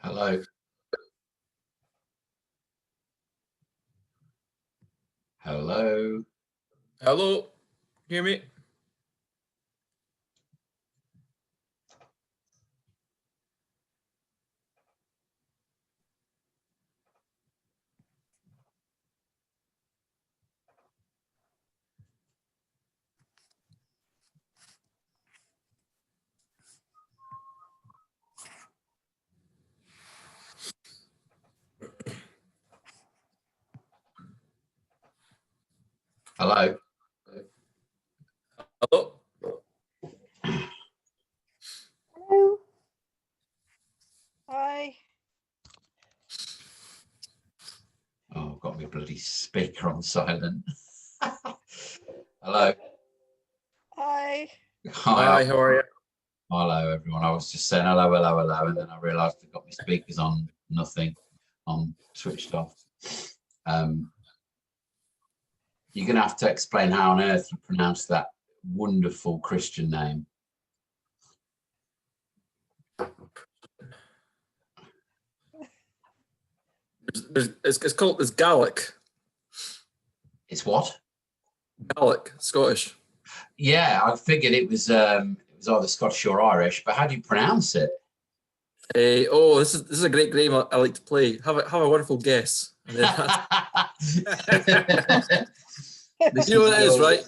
Hello. Hello. Hello. Hear me? Hello. Hello. Hello. Hi. Oh, I've got my bloody speaker on silent. Hello. Hi. Hi, how are you? Hello, everyone. I was just saying hello, hello, hello, and then I realised I've got my speakers on nothing, on switched off. You're going to have to explain how on earth you pronounce that wonderful Christian name. It's called Gaelic. It's what? Gaelic, Scottish. Yeah, I figured it was either Scottish or Irish, but how do you pronounce it? Oh, this is a great game I like to play. Have a wonderful guess. And then you know what it is, right?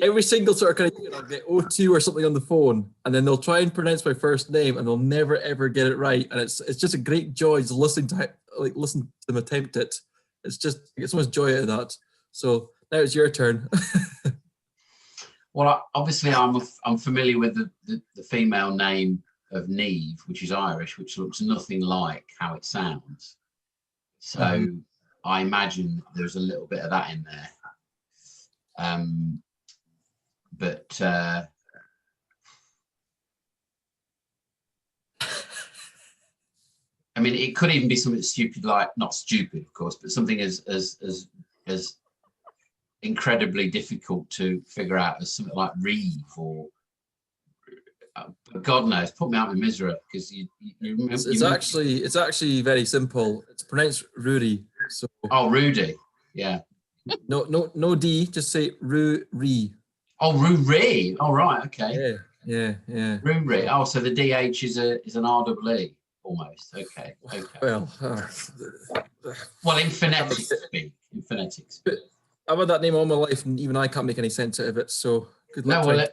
Every single sort of kind of I'll get O2 or something on the phone, and then they'll try and pronounce my first name, and they'll never ever get it right. And it's just a great joy to listen to them attempt it. It's just I get so much joy out of that. So now it's your turn. Well, obviously I'm familiar with the female name of Neve, which is Irish, which looks nothing like how it sounds. So I imagine there's a little bit of that in there. But I mean, it could even be something stupid, like not stupid, of course, but something as incredibly difficult to figure out as something like Reeve or God knows, put me out of misery because It's actually very simple. It's pronounced Rudy. So oh, Rudy, yeah. No D, just say Ru-Ri. Oh, Ruri. Oh, right, okay. Yeah. Ruri. Oh, so the DH is an RWE almost. Okay. Well, in phonetics speak. In phonetics. I've had that name all my life, and even I can't make any sense out of it. So good luck. No, well,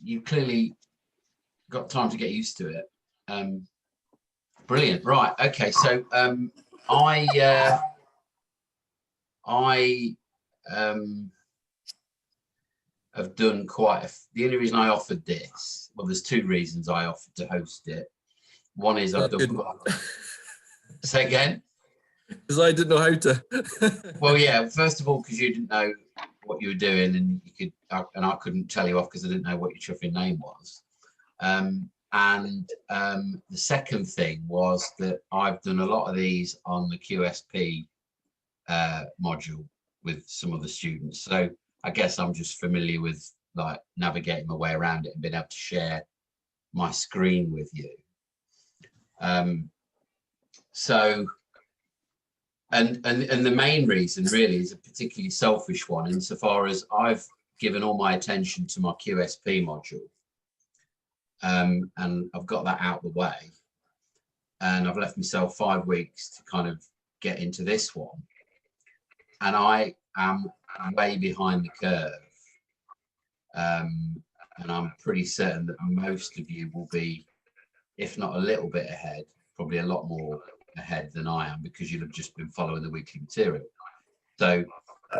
you clearly got time to get used to it. Brilliant. Right. Okay. So I have done the only reason I offered this, well, there's two reasons I offered to host it. One is I've done. Say again? Because I didn't know how to. Well, yeah. First of all, because you didn't know what you were doing, and I couldn't tell you off because I didn't know what your chuffing name was. And the second thing was that I've done a lot of these on the QSP module with some of the students. So I guess I'm just familiar with like navigating my way around it and being able to share my screen with you. So, and the main reason really is a particularly selfish one insofar as I've given all my attention to my QSP module. And I've got that out of the way, and I've left myself 5 weeks to kind of get into this one, and I am way behind the curve, and I'm pretty certain that most of you will be, if not a little bit ahead, probably a lot more ahead than I am, because you'll have just been following the weekly material. So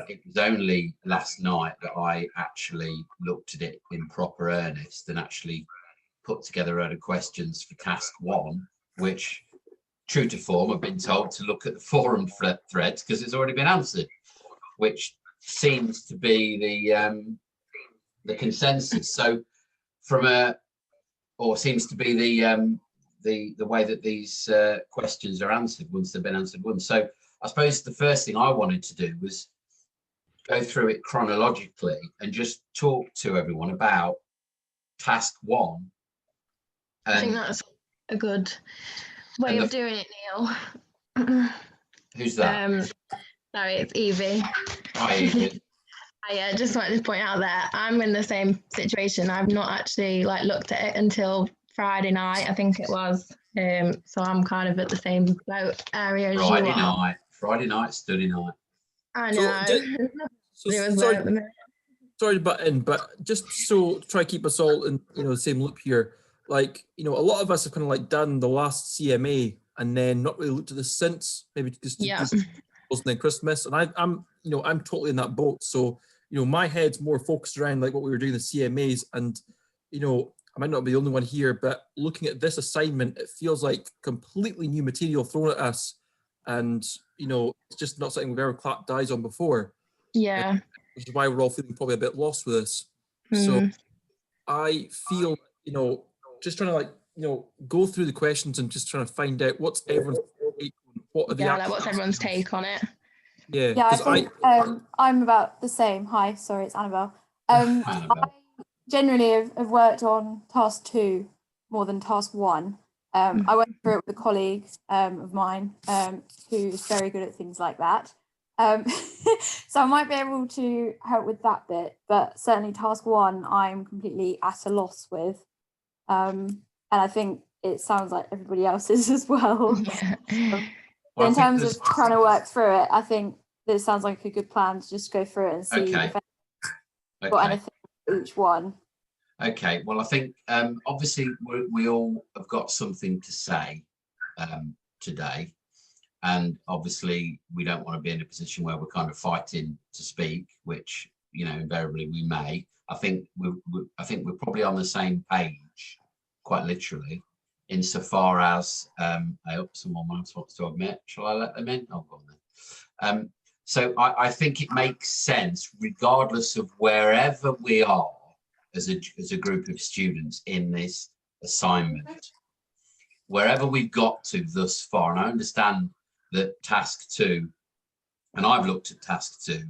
it was only last night that I actually looked at it in proper earnest and actually put together a load of questions for task 1, which, true to form, I've been told to look at the forum threads because it's already been answered, which seems to be the consensus. So seems to be the way that these questions are answered once they've been answered once. So I suppose the first thing I wanted to do was go through it chronologically and just talk to everyone about task 1 I think And that's a good way and of doing it, Neil. who's that? Sorry, it's Evie. Hi, Evie. I just wanted to point out that I'm in the same situation. I've not actually looked at it until Friday night, I think it was. So I'm kind of at the same boat area as you are. Friday night, study night. I So, know. So, It was sorry, there at the minute. sorry to butt in, but just so try to keep us all in the same loop here. Like, a lot of us have kind of like done the last CMA and then not really looked at this since, maybe just and then Christmas. And I'm totally in that boat. So, my head's more focused around like what we were doing the CMAs, and I might not be the only one here, but looking at this assignment, it feels like completely new material thrown at us, and it's just not something we've ever clapped eyes on before. Yeah. Which is why we're all feeling probably a bit lost with this. So I feel, just trying to go through the questions and just trying to find out what's everyone's take on what are the what's everyone's take on it? Yeah, I think I'm about the same. Hi, sorry, it's Annabelle. Annabelle. I generally have worked on task 2 more than task 1. I went through it with a colleague of mine who's very good at things like that. So I might be able to help with that bit, but certainly task 1 I'm completely at a loss with. And I think it sounds like everybody else is as well. In terms of trying to work through it, I think this sounds like a good plan to just go through it and see if I've got anything for each one. Okay, well, I think obviously we all have got something to say today. And obviously we don't want to be in a position where we're kind of fighting to speak, which, invariably we may. I think we're probably on the same page, quite literally, insofar as I hope someone else wants to admit. Shall I let them in? Oh, go on then. So I think it makes sense, regardless of wherever we are as a group of students in this assignment, wherever we've got to thus far. And I understand that task 2, and I've looked at task 2,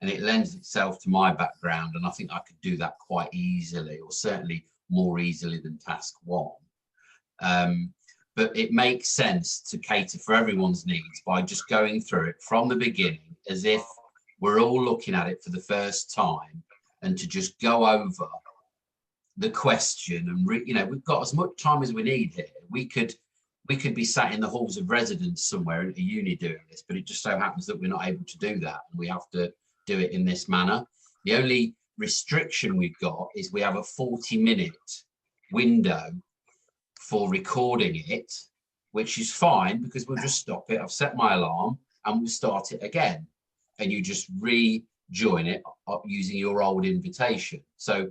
and it lends itself to my background, and I think I could do that quite easily, or certainly more easily than task 1. But it makes sense to cater for everyone's needs by just going through it from the beginning as if we're all looking at it for the first time, and to just go over the question. And we've got as much time as we need here. We could be sat in the halls of residence somewhere at a uni doing this, but it just so happens that we're not able to do that, and we have to do it in this manner. The only restriction we've got is we have a 40-minute window for recording it, which is fine because we'll just stop it. I've set my alarm and we'll start it again, and you just rejoin it using your old invitation. So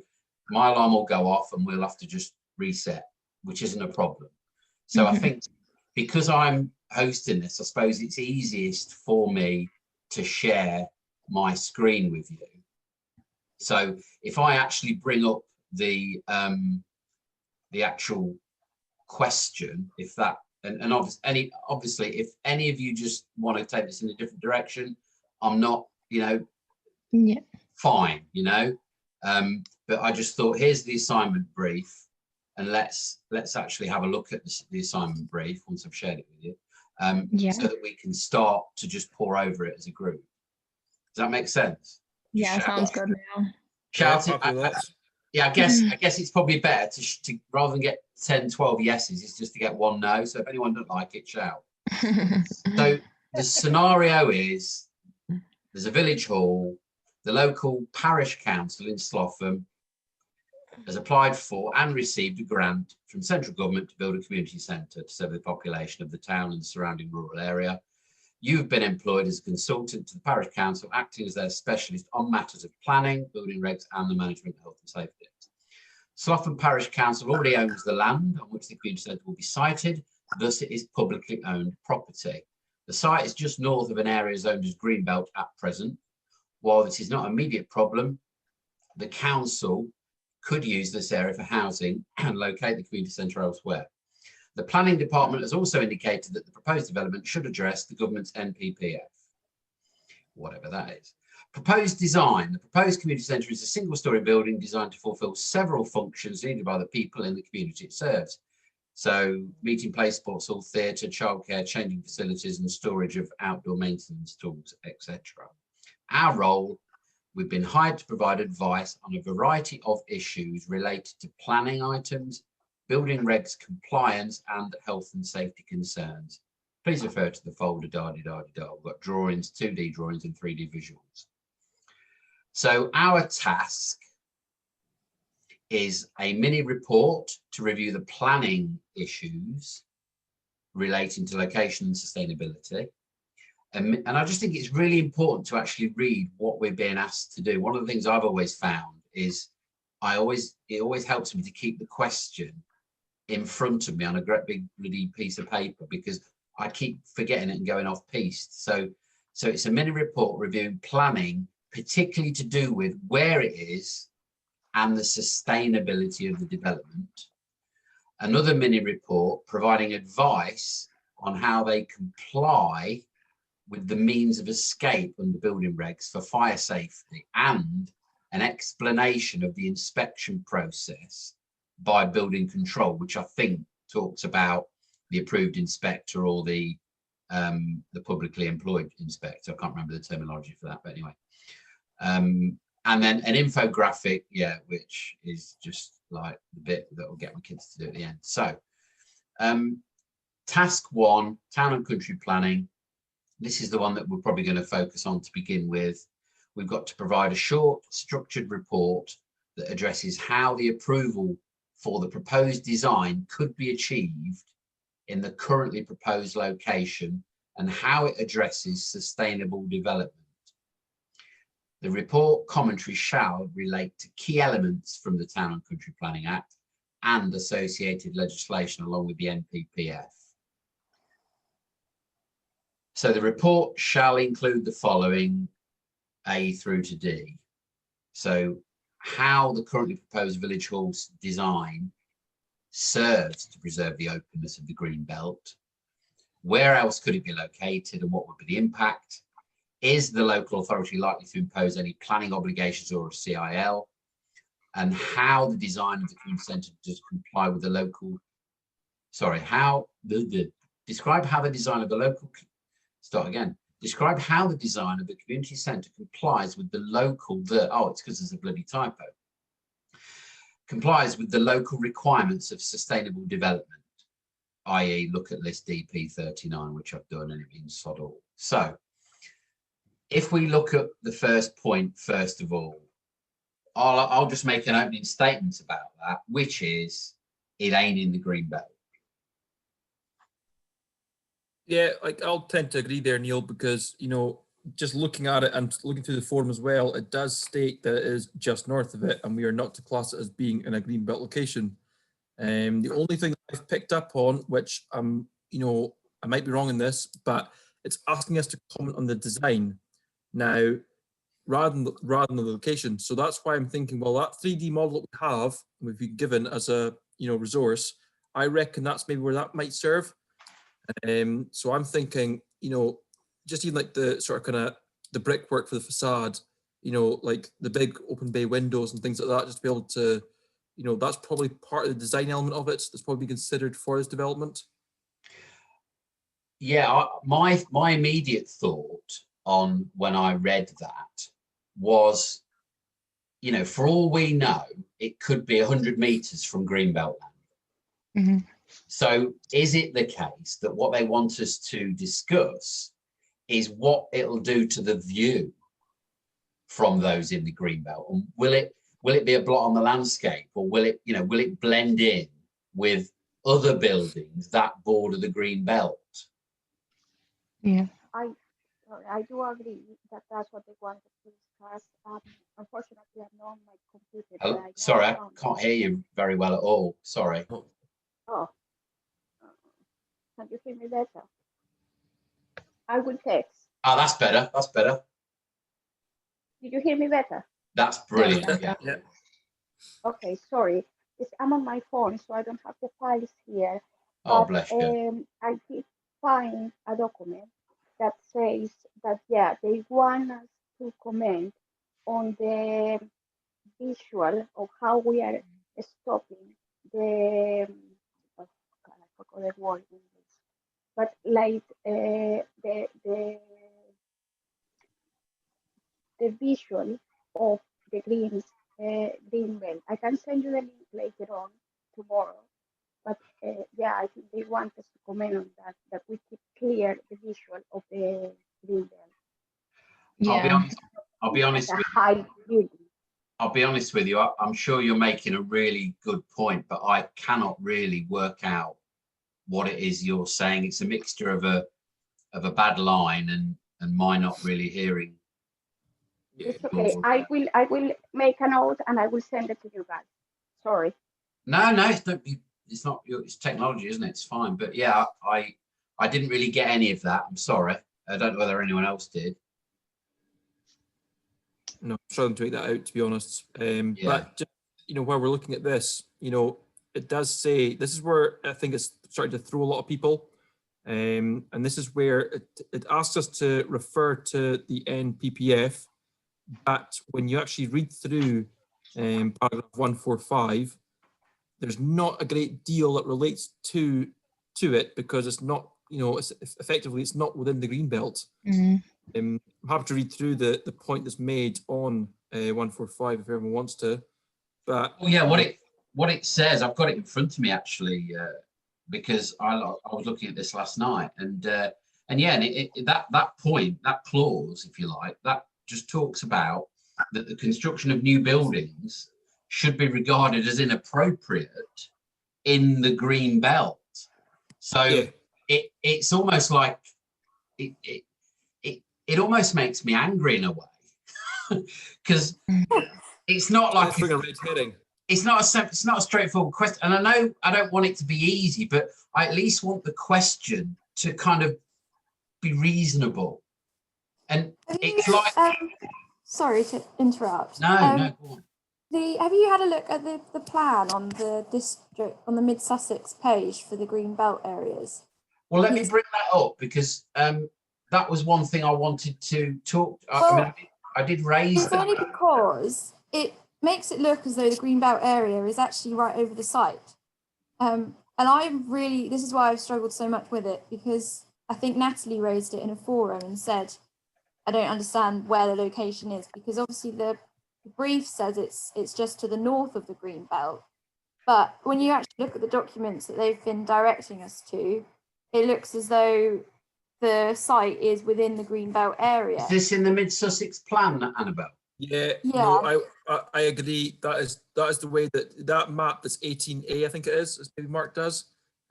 my alarm will go off and we'll have to just reset, which isn't a problem. So I think because I'm hosting this, I suppose it's easiest for me to share my screen with you. So if I actually bring up the actual question, if that, and obviously if any of you just want to take this in a different direction, I'm not, fine, but I just thought, here's the assignment brief. And let's actually have a look at the assignment brief once I've shared it with you, so that we can start to just pour over it as a group. Does that make sense? Yeah, sounds good now. Shout it. I guess it's probably better to rather than get 10, 12 yeses, it's just to get 1 no. So if anyone doesn't like it, shout. So the scenario is there's a village hall, the local parish council in Slough has applied for and received a grant from central government to build a community centre to serve the population of the town and surrounding rural area. You've been employed as a consultant to the parish council, acting as their specialist on matters of planning, building regs and the management of health and safety. Slough Parish Council already owns the land on which the community centre will be sited, thus it is publicly owned property. The site is just north of an area zoned as Greenbelt at present. While this is not an immediate problem, the council could use this area for housing and locate the community centre elsewhere. The planning department has also indicated that the proposed development should address the government's NPPF, whatever that is. Proposed design. The proposed community centre is a single-storey building designed to fulfil several functions needed by the people in the community it serves. So meeting place, sports hall, theatre, childcare, changing facilities and storage of outdoor maintenance tools, etc. Our role, we've been hired to provide advice on a variety of issues related to planning items, building regs compliance and health and safety concerns. Please refer to the folder, da-di-da-di-da. We've got drawings, 2D drawings and 3D visuals. So our task is a mini report to review the planning issues relating to location and sustainability. And I just think it's really important to actually read what we're being asked to do. One of the things I've always found is it always helps me to keep the question in front of me on a great big bloody piece of paper, because I keep forgetting it and going off piste. So it's a mini report reviewing planning, particularly to do with where it is and the sustainability of the development. Another mini report providing advice on how they comply with the means of escape under building regs for fire safety, and an explanation of the inspection process by building control, which I think talks about the approved inspector or the publicly employed inspector. I can't remember the terminology for that, but anyway. And then an infographic, yeah, which is just like the bit that will get my kids to do at the end. So task 1, town and country planning. This is the one that we're probably going to focus on to begin with. We've got to provide a short, structured report that addresses how the approval for the proposed design could be achieved in the currently proposed location and how it addresses sustainable development. The report commentary shall relate to key elements from the Town and Country Planning Act and associated legislation along with the NPPF. So the report shall include the following, A through to D. So how the currently proposed village hall's design serves to preserve the openness of the green belt. Where else could it be located and what would be the impact? Is the local authority likely to impose any planning obligations or a CIL? And how the design of the community centre does comply with the local, describe how the design of the local, describe how the design of the community centre complies with the local, it's because there's a bloody typo, complies with the local requirements of sustainable development, i.e. look at list DP 39, which I've done and it means sod all. So if we look at the first point, first of all, I'll just make an opening statement about that, which is it ain't in the green belt. Yeah, I'll tend to agree there, Neil, because, you know, just looking at it and looking through the form as well, it does state that it is just north of it and we are not to class it as being in a green belt location. The only thing I've picked up on, which you know, I might be wrong in this, but it's asking us to comment on the design now rather than the location. So that's why I'm thinking, well, that 3D model that we have, we've been given as a, you know, resource, I reckon that's maybe where that might serve. So I'm thinking, you know, just even like the sort of kind of the brickwork for the facade, you know, like the big open bay windows and things like that, just to be able to, you know, that's probably part of the design element of it that's probably considered for this development. Yeah, my immediate thought on when I read that was, you know, for all we know, it could be 100 meters from Greenbelt land. Mm-hmm. So is it the case that what they want us to discuss is what it'll do to the view from those in the Greenbelt? And will it be a blot on the landscape, or will it, you know, will it blend in with other buildings that border the green belt? Yeah. I do agree that that's what they wanted to discuss. Unfortunately, I'm not on my computer. Oh, sorry, I can't hear you very well at all. Sorry. Oh, can you hear me better? I will text. Oh, that's better. That's better. Did you hear me better? That's brilliant. Yeah. Yeah. Okay, sorry. I'm on my phone, so I don't have the files here. Oh, But, bless you. I did find a document that says that, yeah, they want us to comment on the visual of how we are stopping the, oh God, other word in English. But like the visual of the green belt. I can send you the link later on tomorrow. But yeah, I think they want us to comment on that we keep clear the visual of the green belt. I'll be honest Like with a high building. I'll be honest with you. I'm sure you're making a really good point, but I cannot really work out what it is you're saying. It's a mixture of a bad line and my not really hearing. It's okay. I will make a note and I will send it to you guys. Sorry. No, it's not. It's technology, isn't it? It's fine. But yeah, I didn't really get any of that. I'm sorry. I don't know whether anyone else did. No, I'm struggling to make that out, to be honest. Yeah. But just, while we're looking at this, it does say, this is where I think it's starting to throw a lot of people. And this is where it asks us to refer to the NPPF, but when you actually read through paragraph 145, there's not a great deal that relates to it, because it's not, it's effectively, it's not within the green belt. I'm happy to read through the point that's made on 145 if everyone wants to. But yeah, what it says, I've got it in front of me actually, because I was looking at this last night, and yeah, and that point, that clause, if you like, that just talks about that the construction of new buildings should be regarded as inappropriate in the green belt. So yeah. It's almost like it almost makes me angry in a way, because it's not like it's not a straightforward question. And I know I don't want it to be easy, but I at least want the question to kind of be reasonable. And it's like, sorry to interrupt. No, go on. Have you had a look at the plan on the district, on the Mid Sussex page for the green belt areas? Well, let me bring that up, because that was one thing I wanted to talk. Well, I did raise it's that. only because it makes it look as though the green belt area is actually right over the site. And this is why I've struggled so much with it, because I think Natalie raised it in a forum and said, I don't understand where the location is, because obviously the brief says it's just to the north of the green belt. But when you actually look at the documents that they've been directing us to, it looks as though the site is within the green belt area. Is this in the Mid Sussex plan, Annabelle? Yeah. No, I agree. That is the way that map, that's 18A, I think it is, as maybe Mark does.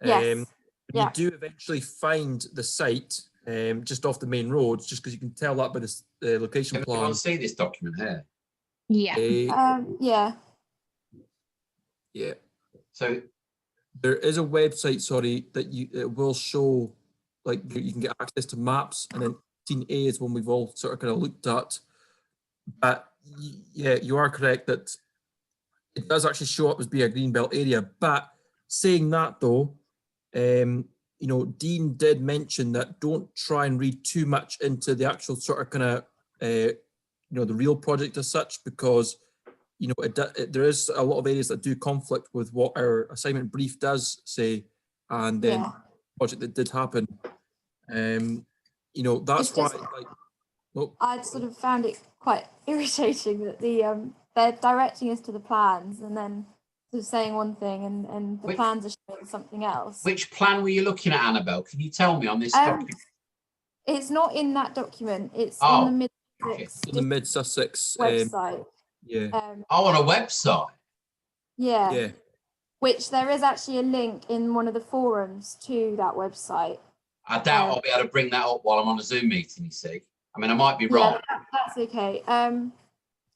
Yes. You do eventually find the site just off the main road, just because you can tell that by the location plan. Can you see this document here? Yeah. Yeah. So there is a website, that it will show, like, you can get access to maps, and then 18A is one we've all sort of kind of looked at. But yeah, you are correct that it does actually show up as being a greenbelt area. But saying that though, Dean did mention that don't try and read too much into the actual sort of kind of, the real project as such, because there is a lot of areas that do conflict with what our assignment brief does say, and then the project that did happen. That's why, I'd sort of found it quite irritating that they're directing us to the plans and then sort of saying one thing and the plans are showing something else. Which plan were you looking at, Annabelle? Can you tell me on this document? It's not in that document. It's on the Mid Sussex website. On a website. Yeah. Which there is actually a link in one of the forums to that website. I doubt I'll be able to bring that up while I'm on a Zoom meeting, you see. I mean, I might be wrong. Yeah, that's okay. Can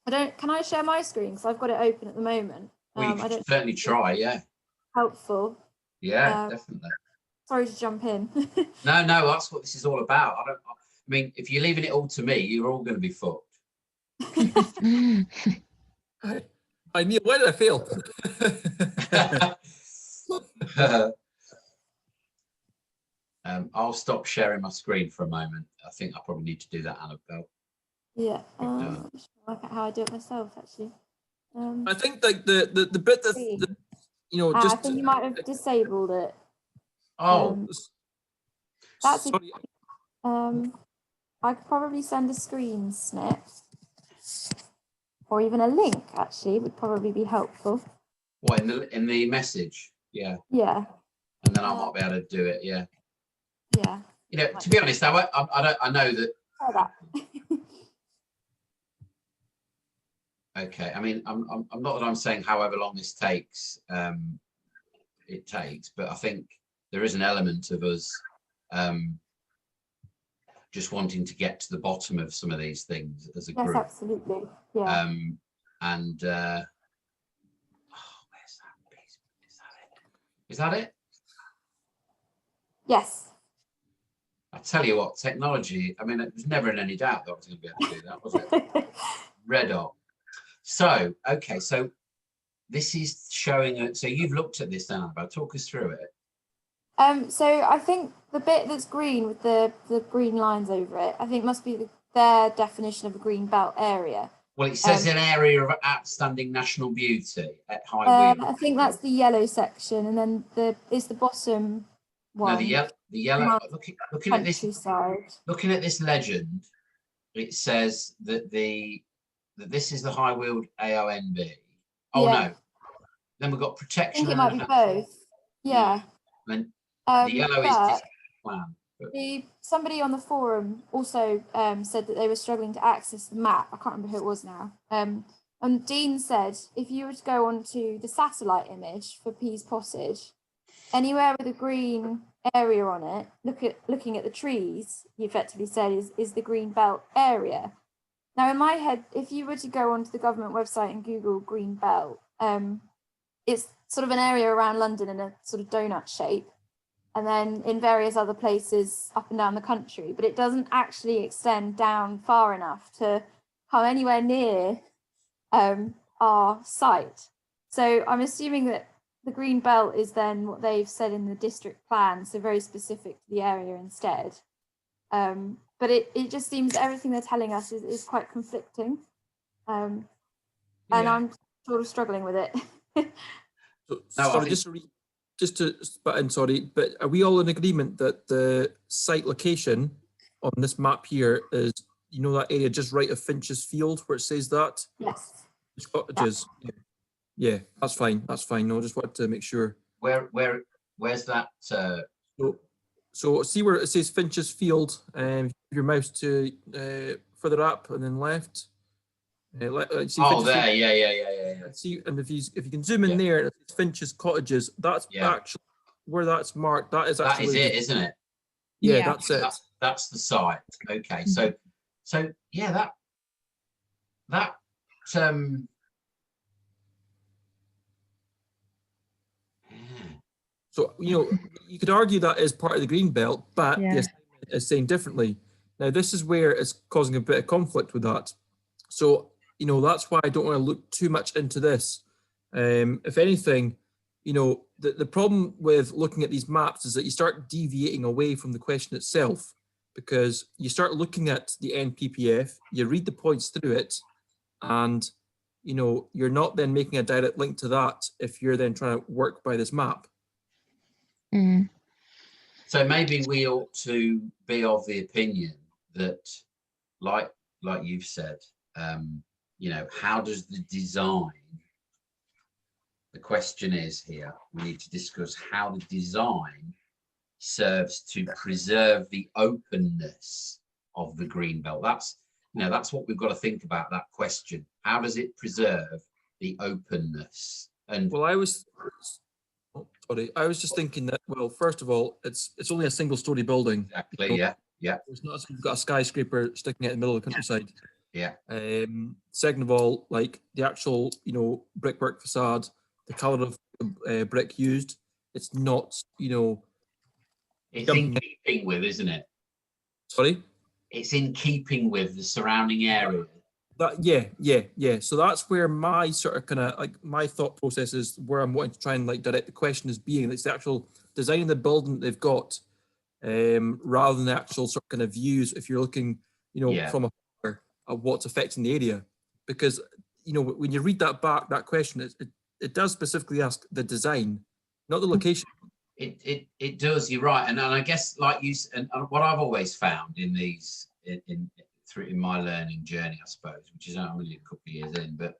I share my screen? Because I've got it open at the moment. Well, you can certainly try, yeah. Helpful. Yeah, definitely. Sorry to jump in. No, that's what this is all about. I mean, if you're leaving it all to me, you're all going to be fucked. I knew, why did I fail? I'll stop sharing my screen for a moment. I think I probably need to do that, Annabelle. Yeah, I'm just trying to work out how I do it myself, actually. I think like the bit that, I just think you might have disabled it. Oh, That's sorry. I could probably send a screen snip or even a link, actually, would probably be helpful. what, in the message? Yeah. Yeah. And then I might be able to do it. Yeah. Yeah. You know, to be honest, I know that. Try that. Okay. I mean, I'm not that I'm saying however long this takes, it takes, but I think there is an element of us just wanting to get to the bottom of some of these things as a Yes, group. absolutely. Yeah. And oh, where's that piece? Is that it? Yes. I tell you what, technology, I mean, it was never in any doubt that I was going to be able to do that, was it? Red hot. So, okay, so this is showing, so you've looked at this, Annabelle, talk us through it. So I think the bit that's green with the green lines over it, I think must be their definition of a green belt area. Well, it says an area of outstanding national beauty at High Weald. I think that's the yellow section, and then it's the bottom one. No, the yellow. Looking at this legend, it says that this is the High Weald AONB. Oh Yeah. no, then we've got I protection. think it might be both. Yeah. And the yellow is district plan. Somebody on the forum also said that they were struggling to access the map. I can't remember who it was now. And Dean said, if you were to go onto the satellite image for Pease Pottage, anywhere with a green area on it, looking at the trees, he effectively said is the green belt area. Now, in my head, if you were to go onto the government website and Google green belt, it's sort of an area around London in a sort of donut shape, and then in various other places up and down the country, but it doesn't actually extend down far enough to come anywhere near our site. So I'm assuming that the green belt is then what they've said in the district plan, so very specific to the area instead. But it just seems everything they're telling us is quite conflicting. And I'm sort of struggling with it. So, sorry, just to butt in, sorry, but are we all in agreement that the site location on this map here is, you know, that area just right of Finch's Field where it says that? Yes. It's cottages. Yeah, that's fine. That's fine. No, I just wanted to make sure. Where's that? So see where it says Finch's Field, your mouse to further up and then left. See oh, there, Field. yeah. See, and if you can zoom in there, it's Finch's Cottages. That's actually where that's marked. That is actually it, isn't it? Yeah, that's it. That's the site. Okay, so yeah, that So, you know, you could argue that is part of the green belt, but the assignment is saying differently. Now, this is where it's causing a bit of conflict with that. So, you know, that's why I don't want to look too much into this. If anything, you know, the problem with looking at these maps is that you start deviating away from the question itself, because you start looking at the NPPF, you read the points through it, and, you know, you're not then making a direct link to that if you're then trying to work by this map. Mm. So maybe we ought to be of the opinion that, like you've said, you know, how does the design, the question is here, we need to discuss how the design serves to preserve the openness of the green belt. That's, you know, that's what we've got to think about, that question. How does it preserve the openness? And well, I was just thinking that, well, first of all, it's only a single story building. Exactly, yeah. It's not as if you've got a skyscraper sticking out in the middle of the countryside. Yeah. Second of all, like the actual, you know, brickwork facade, the color of brick used, it's not, you know. It's in keeping with, isn't it? Sorry? It's in keeping with the surrounding area. Yeah. So that's where my sort of kind of like my thought process is, where I'm wanting to try and like direct the question as being, it's the actual design of the building that they've got, rather than the actual sort of kind of views. If you're looking, you know, from afar at what's affecting the area, because, you know, when you read that question, it does specifically ask the design, not the location. It does. You're right, and I guess like you and what I've always found in these in my learning journey, I suppose, which is only a couple of years in, but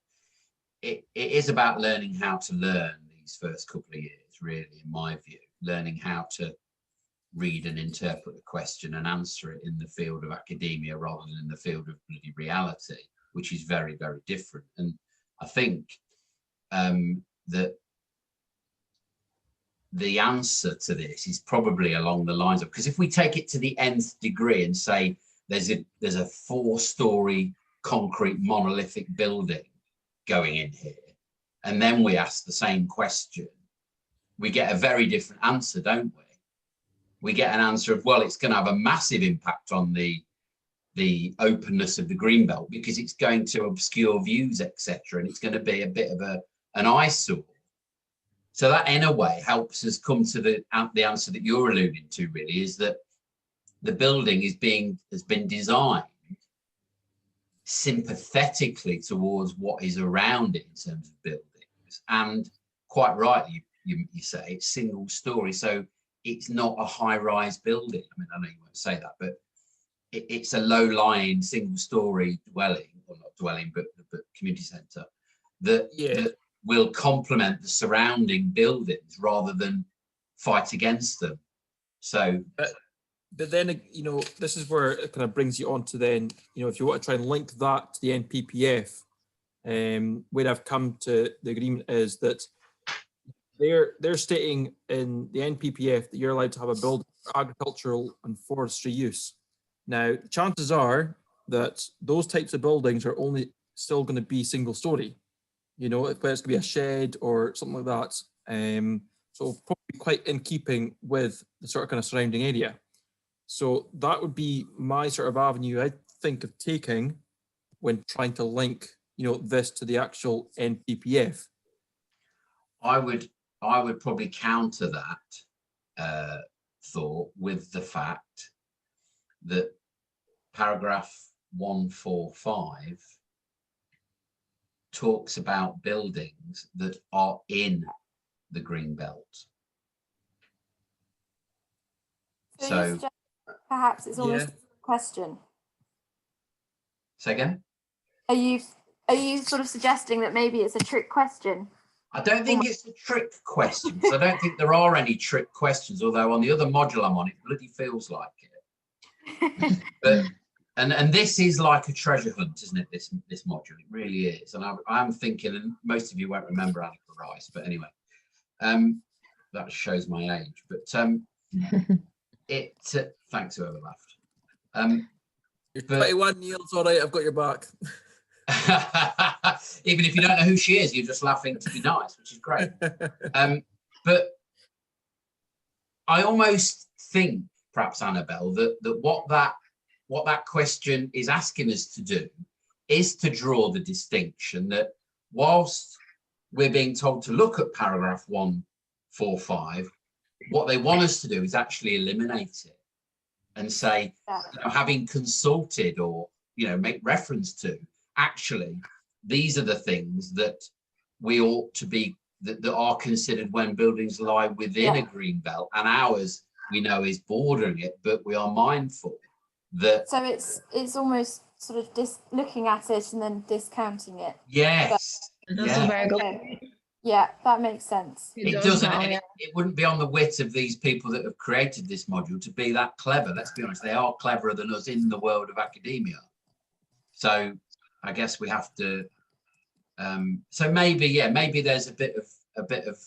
it is about learning how to learn these first couple of years, really, in my view, learning how to read and interpret a question and answer it in the field of academia rather than in the field of bloody reality, which is very, very different. And I think that the answer to this is probably along the lines of, because if we take it to the nth degree and say there's a 4-story concrete monolithic building going in here, and then we ask the same question, we get a very different answer, don't we? We get an answer of, well, it's going to have a massive impact on the openness of the greenbelt because it's going to obscure views, etc., and it's going to be a bit of an eyesore. So that, in a way, helps us come to the answer that you're alluding to. Really, is that the building has been designed sympathetically towards what is around it in terms of buildings, and quite rightly, you say it's single story, so it's not a high-rise building. I mean, I know you won't say that, but it's a low-lying single-story dwelling, or not dwelling, but community centre that will complement the surrounding buildings rather than fight against them. So, but then, you know, this is where it kind of brings you on to then, you know, if you want to try and link that to the NPPF, where I've come to the agreement is that they're stating in the NPPF that you're allowed to have a building for agricultural and forestry use. Now, chances are that those types of buildings are only still going to be single story. You know, if it's going to be a shed or something like that. So probably quite in keeping with the sort of kind of surrounding area. So that would be my sort of avenue I think of taking when trying to link, you know, this to the actual NPPF. I would probably counter that thought with the fact that paragraph 145 talks about buildings that are in the green belt. So perhaps it's almost a question. Say again? Are you sort of suggesting that maybe it's a trick question? I don't think it's a trick question, because I don't think there are any trick questions, although on the other module I'm on, it bloody feels like it. But and this is like a treasure hunt, isn't it, this module? It really is. And I'm thinking, and most of you won't remember Annika Rice, but anyway, that shows my age. But thanks whoever laughed. You're 21, Neil, it's all right, I've got your back. Even if you don't know who she is, you're just laughing to be nice, which is great. But I almost think, perhaps, Annabelle, that what that question is asking us to do is to draw the distinction that whilst we're being told to look at paragraph 145, what they want us to do is actually eliminate it and say, you know, having consulted or, you know, make reference to, actually, these are the things that we ought to be, that are considered when buildings lie within a green belt, and ours, we know, is bordering it, but we are mindful that. So it's almost sort of looking at it and then discounting it. Yes. That's a very good. Yeah, that makes sense. It doesn't. It wouldn't be on the wit of these people that have created this module to be that clever. Let's be honest, they are cleverer than us in the world of academia. So I guess we have to. So maybe there's a bit of,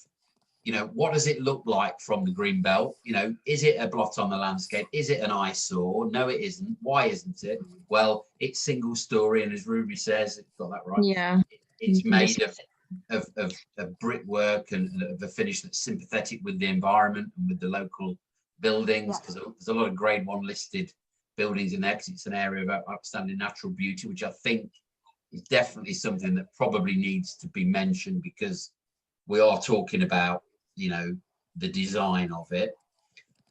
you know, what does it look like from the green belt? You know, is it a blot on the landscape? Is it an eyesore? No, it isn't. Why isn't it? Well, it's single story, and as Ruby says, got that right. Yeah, it's made of brickwork and of a finish that's sympathetic with the environment and with the local buildings, because there's a lot of grade 1 listed buildings in there, because it's an area of outstanding natural beauty, which I think is definitely something that probably needs to be mentioned, because we are talking about, you know, the design of it.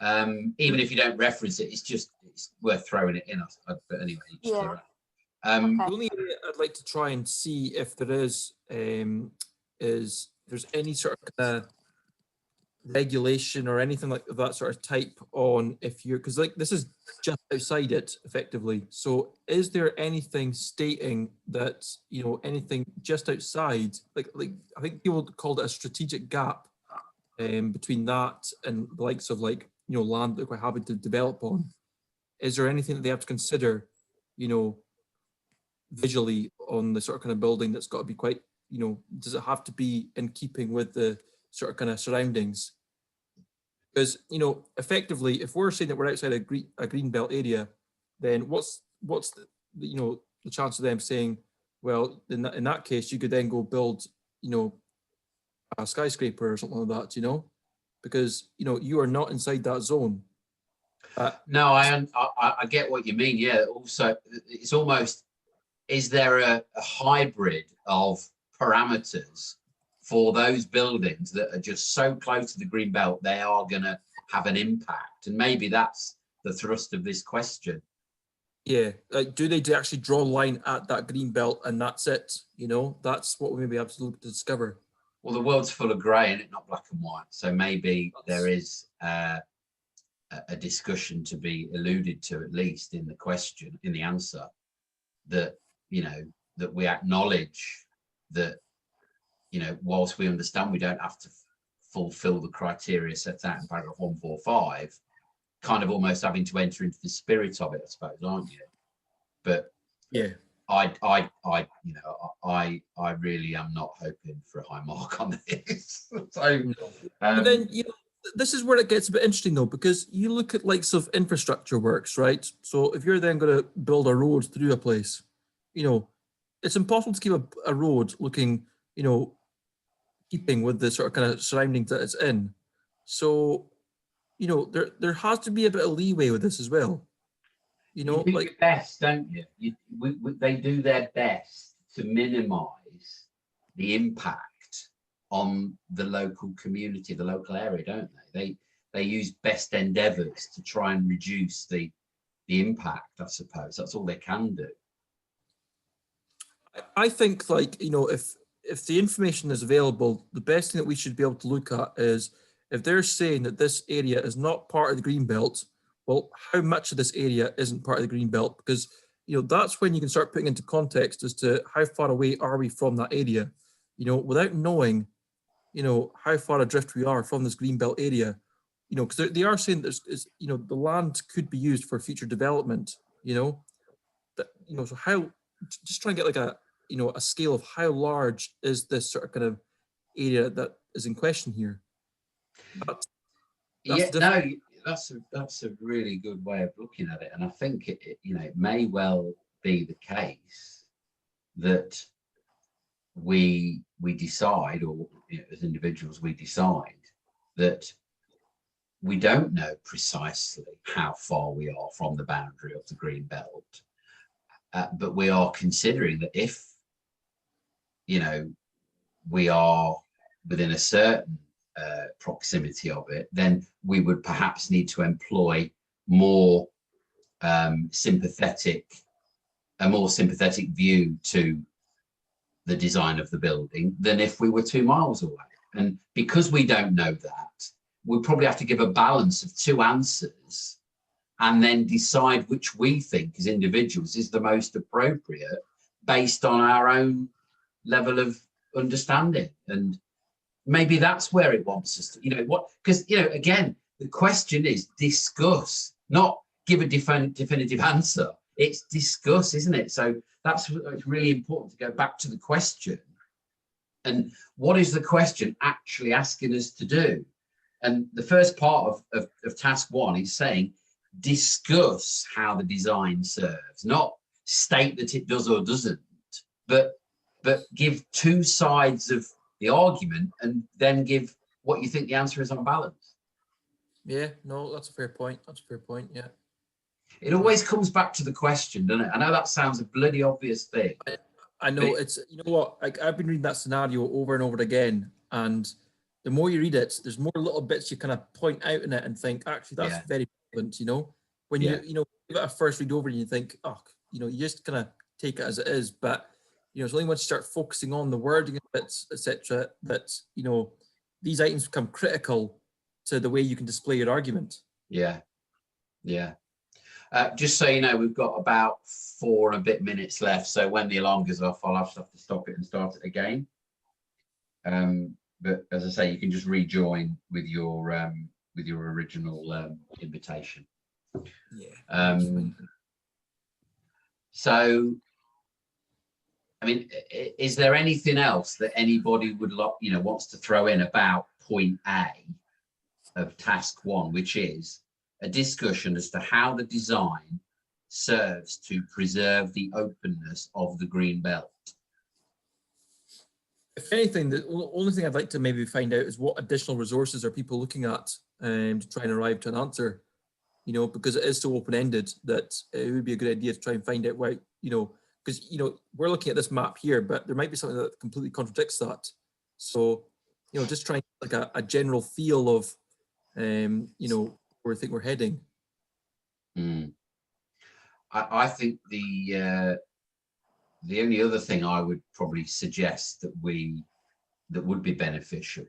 Even if you don't reference it, it's worth throwing it in. But anyway, the only area I'd like to try and see if there is there's any sort of regulation or anything like that sort of type on if you're, because like this is just outside it effectively. So is there anything stating that, you know, anything just outside, like I think people called it a strategic gap between that and the likes of like, you know, land that we're having to develop on? Is there anything that they have to consider, you know, visually on the sort of kind of building that's got to be quite, you know, does it have to be in keeping with the sort of kind of surroundings? Because, you know, effectively, if we're saying that we're outside a green belt area, then what's the, you know, the chance of them saying, well, in that case, you could then go build, you know, a skyscraper or something like that, you know, because, you know, you are not inside that zone. No, I get what you mean. Yeah. Also, it's almost, is there a hybrid of parameters for those buildings that are just so close to the green belt they are going to have an impact? And maybe that's the thrust of this question. Yeah, like do they actually draw a line at that green belt and that's it? You know, that's what we maybe have to look to discover. Well, the world's full of grey and it's not black and white. So maybe there is a discussion to be alluded to, at least in the question, in the answer, that, you know, that we acknowledge that, you know, whilst we understand we don't have to fulfill the criteria set out in paragraph 145, kind of almost having to enter into the spirit of it, I suppose, aren't you? But yeah, I really am not hoping for a high mark on this. So, but then, you know, this is where it gets a bit interesting though, because you look at likes of infrastructure works, right? So if you're then going to build a road through a place, you know, it's impossible to keep a road looking, you know, keeping with the sort of kind of surroundings that it's in. So, you know, there has to be a bit of leeway with this as well. You know, you do like your best, don't you? They do their best to minimise the impact on the local community, the local area, don't they? They use best endeavours to try and reduce the impact, I suppose. That's all they can do. I think, like, you know, if the information is available, the best thing that we should be able to look at is if they're saying that this area is not part of the green belt, well, how much of this area isn't part of the green belt? Because, you know, that's when you can start putting into context as to how far away are we from that area, you know, without knowing, you know, how far adrift we are from this green belt area, you know, because they are saying there's, you know, the land could be used for future development, you know, that, you know, so how, just try and get like a, you know, a scale of how large is this sort of kind of area that is in question here. Yeah, no, that's a really good way of looking at it, and I think it you know, it may well be the case that we decide, or you know, as individuals we decide that we don't know precisely how far we are from the boundary of the green belt, but we are considering that if, you know, we are within a certain proximity of it, then we would perhaps need to employ more sympathetic view to the design of the building than if we were 2 miles away. And because we don't know that, we probably have to give a balance of 2 answers and then decide which we think as individuals is the most appropriate based on our own level of understanding. And maybe that's where it wants us to, you know, what, because, you know, again, the question is discuss, not give a definitive answer. It's discuss, isn't it? So that's it's really important to go back to the question. And what is the question actually asking us to do? And the first part of task 1 is saying, discuss how the design serves, not state that it does or doesn't, but give 2 sides of the argument and then give what you think the answer is on balance. Yeah, no, that's a fair point. That's a fair point. Yeah. It always comes back to the question, doesn't it? I know that sounds a bloody obvious thing. I know it's, you know what, like I've been reading that scenario over and over again, and the more you read it, there's more little bits you kind of point out in it and think, actually, that's very relevant, you know? When you know, give it a first read over and you think, oh, you know, you just kind of take it as it is, but you know, it's only once you start focusing on the wording of bits, etc., that, you know, these items become critical to the way you can display your argument. Yeah, yeah. Just so you know, we've got about 4 and a bit minutes left. So when the alarm goes off, I'll have to stop it and start it again. But as I say, you can just rejoin with your original invitation. Yeah. So, I mean, is there anything else that anybody would like, wants to throw in about point A of task 1, which is a discussion as to how the design serves to preserve the openness of the green belt? If anything, the only thing I'd like to maybe find out is what additional resources are people looking at to try and arrive to an answer, because it is so open-ended that it would be a good idea to try and find out why, because, we're looking at this map here, but there might be something that completely contradicts that. So, just trying like a general feel of, where I think we're heading. I think the only other thing I would probably suggest that would be beneficial,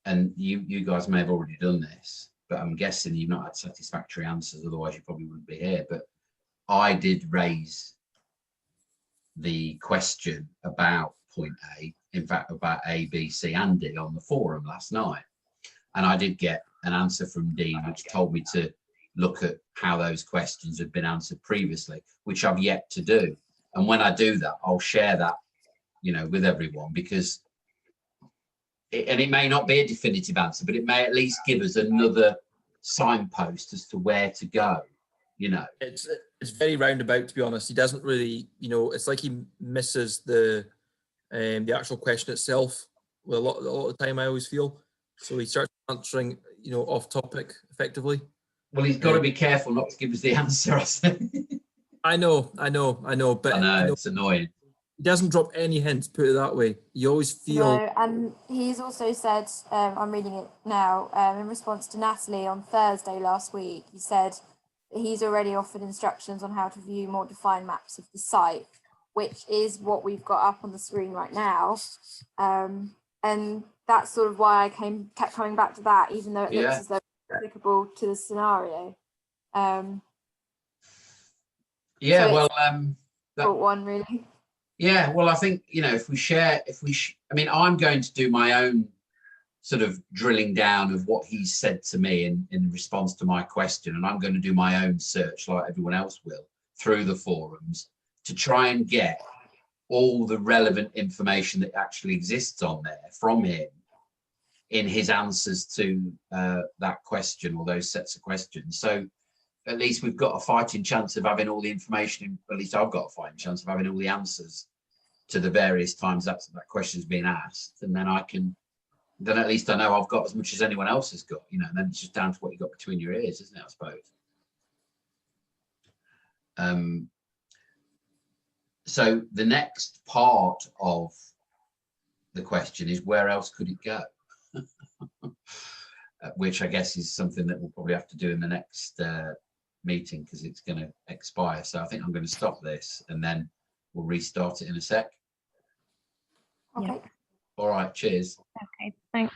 and you guys may have already done this, but I'm guessing you've not had satisfactory answers, otherwise you probably wouldn't be here. But I did raise the question about point A, in fact about A, B, C and D on the forum last night, and I did get an answer from Dean which told me to look at how those questions had been answered previously, which I've yet to do. And when I do that, I'll share that, with everyone, because it may not be a definitive answer, but it may at least give us another signpost as to where to go. It's very roundabout, to be honest. He doesn't really, it's like he misses the actual question itself. Well, a lot of the time, I always feel. So he starts answering, off topic effectively. Well, he's got to be careful not to give us the answer. I know, but I know, it's annoying. He doesn't drop any hints, put it that way. You always feel. No, and he's also said, I'm reading it now, in response to Natalie on Thursday last week, he said that he's already offered instructions on how to view more defined maps of the site, which is what we've got up on the screen right now. And that's sort of why I kept coming back to that, even though it looks as though it's applicable to the scenario. That one really. Yeah, well, I think, if I mean, I'm going to do my own sort of drilling down of what he said to me in response to my question. And I'm going to do my own search, like everyone else will, through the forums to try and get all the relevant information that actually exists on there from him in his answers to that question or those sets of questions. So at least we've got a fighting chance of having all the information, at least I've got a fighting chance of having all the answers to the various times that question's been asked. And then then at least I know I've got as much as anyone else has got, and then it's just down to what you've got between your ears, isn't it, I suppose? So the next part of the question is, where else could it go? Which I guess is something that we'll probably have to do in the next meeting, because it's going to expire. So I think I'm going to stop this and then we'll restart it in a sec. Okay. Yeah. All right, cheers. Okay, thanks.